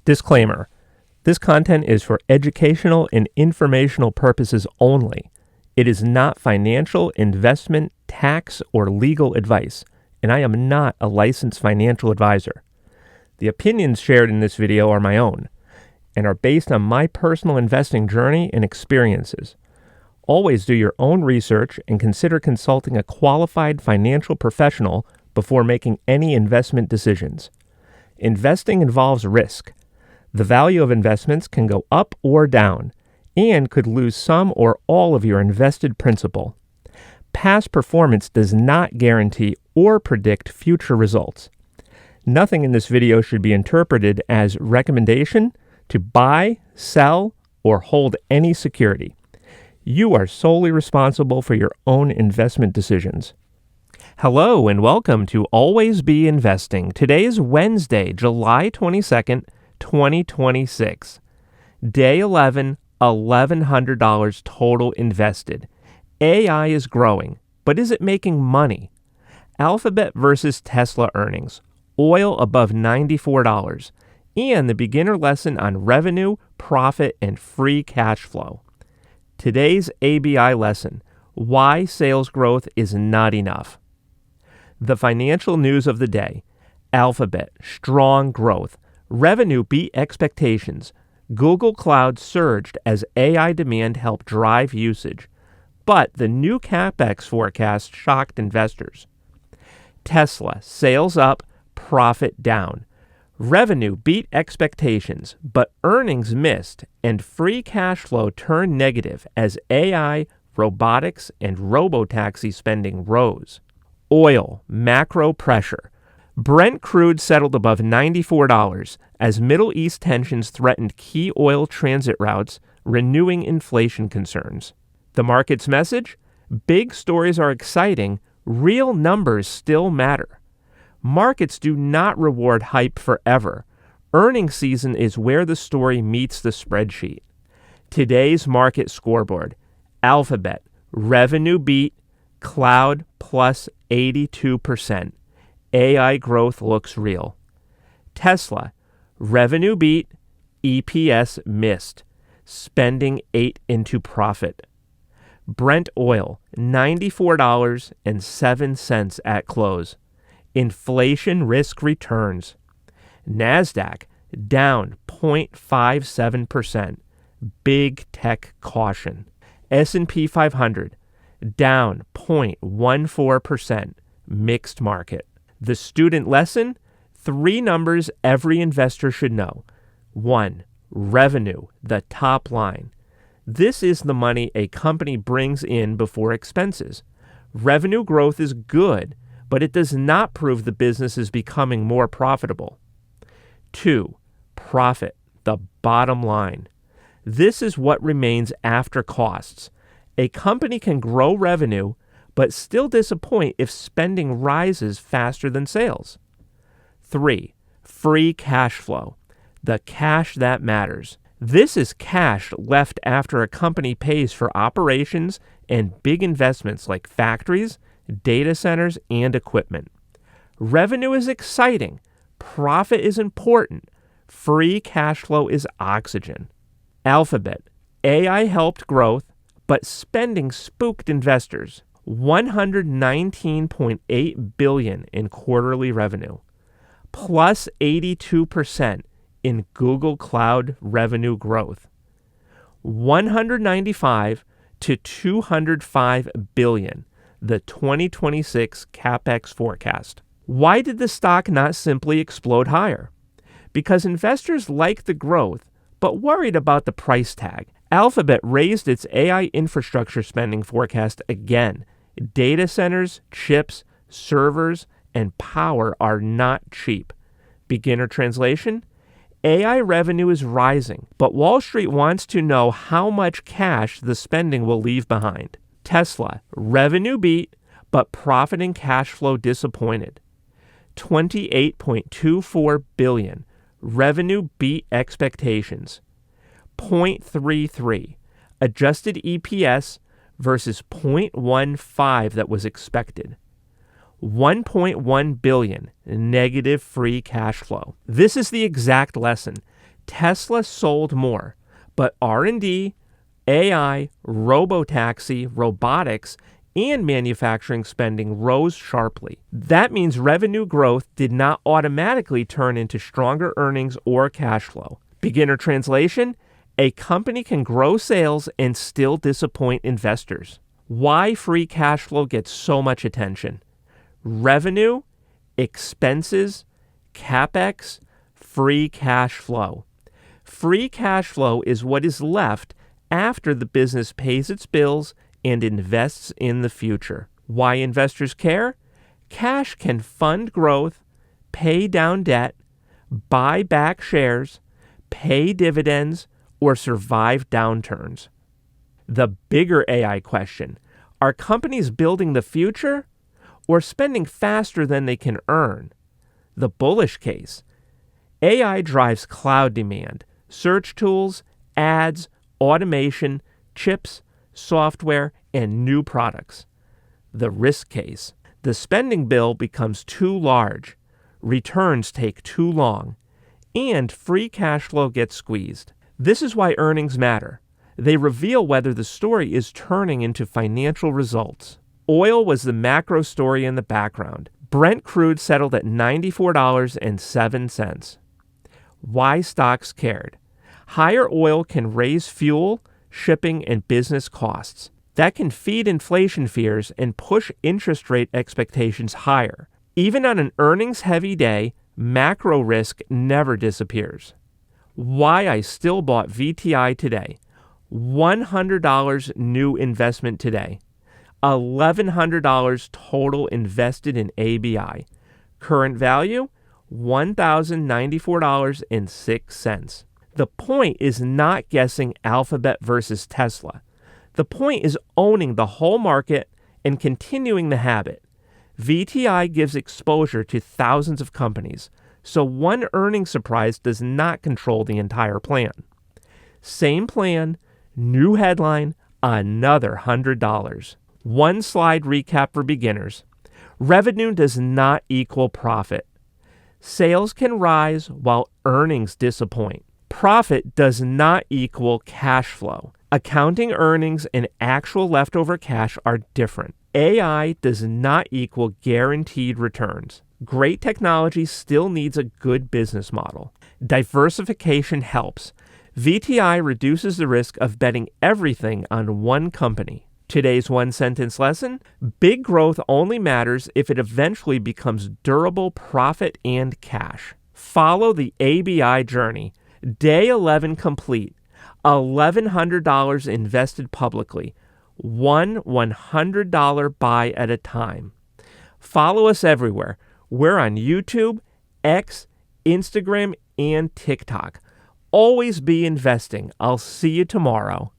Disclaimer: this content is for educational and informational purposes only. It is not financial, investment, tax, or legal advice, and I am not a licensed financial advisor. The opinions shared in this video are my own and are based on my personal investing journey and experiences. Always do your own research and consider consulting a qualified financial professional before making any investment decisions. Investing involves risk. The value of investments can go up or down and could lose some or all of your invested principal. Past performance does not guarantee or predict future results. Nothing in this video should be interpreted as recommendation to buy, sell, or hold any security. You are solely responsible for your own investment decisions. Hello and welcome to Always Be Investing. Today is Wednesday, July 22nd, 2026. Day 11, $1,100 total invested. AI is growing, but is it making money? Alphabet versus Tesla earnings. Oil above $94. And the beginner lesson on revenue, profit, and free cash flow. Today's ABI lesson: why sales growth is not enough. The financial news of the day: Alphabet, strong growth. Revenue beat expectations. Google Cloud surged as AI demand helped drive usage. But the new CapEx forecast shocked investors. Tesla, sales up, profit down. Revenue beat expectations, but earnings missed, and free cash flow turned negative as AI, robotics, and robotaxi spending rose. Oil, macro pressure. Brent crude settled above $94 as Middle East tensions threatened key oil transit routes, renewing inflation concerns. The market's message? Big stories are exciting, real numbers still matter. Markets do not reward hype forever. Earnings season is where the story meets the spreadsheet. Today's market scoreboard: Alphabet, revenue beat, cloud plus 82%. AI growth looks real. Tesla, revenue beat, EPS missed. Spending ate into profit. Brent oil, $94.07 at close. Inflation risk returns. NASDAQ, down 0.57%. Big tech caution. S&P 500, down 0.14%. Mixed market. The student lesson: 3 numbers every investor should know. 1. Revenue, the top line. This is the money a company brings in before expenses. Revenue growth is good, but it does not prove the business is becoming more profitable. 2. Profit, the bottom line. This is what remains after costs. A company can grow revenue, but still disappoint if spending rises faster than sales. 3. Free cash flow, the cash that matters. This is cash left after a company pays for operations and big investments like factories, data centers, and equipment. Revenue is exciting. Profit is important. Free cash flow is oxygen. Alphabet, AI helped growth, but spending spooked investors. $119.8 billion in quarterly revenue, plus 82% in Google Cloud revenue growth. 195 to 205 billion, the 2026 CapEx forecast. Why did the stock not simply explode higher? Because investors liked the growth, but worried about the price tag. Alphabet raised its AI infrastructure spending forecast again. Data centers, chips, servers, and power are not cheap. Beginner translation: AI revenue is rising, but Wall Street wants to know how much cash the spending will leave behind. Tesla, revenue beat, but profit and cash flow disappointed. $28.24 billion. Revenue beat expectations. 0.33. Adjusted EPS versus 0.15 that was expected. $1.1 billion negative free cash flow. This is the exact lesson. Tesla sold more, but R&D, AI, robotaxi, robotics, and manufacturing spending rose sharply. That means revenue growth did not automatically turn into stronger earnings or cash flow. Beginner translation: a company can grow sales and still disappoint investors. Why free cash flow gets so much attention? Revenue, expenses, CapEx, free cash flow. Free cash flow is what is left after the business pays its bills and invests in the future. Why investors care? Cash can fund growth, pay down debt, buy back shares, pay dividends, or survive downturns. The bigger AI question: are companies building the future or spending faster than they can earn? The bullish case: AI drives cloud demand, search tools, ads, automation, chips, software, and new products. The risk case: the spending bill becomes too large, returns take too long, and free cash flow gets squeezed. This is why earnings matter. They reveal whether the story is turning into financial results. Oil was the macro story in the background. Brent crude settled at $94.07. Why stocks cared? Higher oil can raise fuel, shipping, and business costs. That can feed inflation fears and push interest rate expectations higher. Even on an earnings-heavy day, macro risk never disappears. Why I still bought VTI today. $100 new investment today. $1,100 total invested in ABI. Current value, $1,094.06. The point is not guessing Alphabet versus Tesla. The point is owning the whole market and continuing the habit. VTI gives exposure to thousands of companies, so one earnings surprise does not control the entire plan. Same plan, new headline, another $100. One slide recap for beginners. Revenue does not equal profit. Sales can rise while earnings disappoint. Profit does not equal cash flow. Accounting earnings and actual leftover cash are different. AI does not equal guaranteed returns. Great technology still needs a good business model. Diversification helps. VTI reduces the risk of betting everything on one company. Today's one-sentence lesson: big growth only matters if it eventually becomes durable profit and cash. Follow the ABI journey. Day 11 complete. $1,100 invested publicly. One $100 buy at a time. Follow us everywhere. We're on YouTube, X, Instagram, and TikTok. Always be investing. I'll see you tomorrow.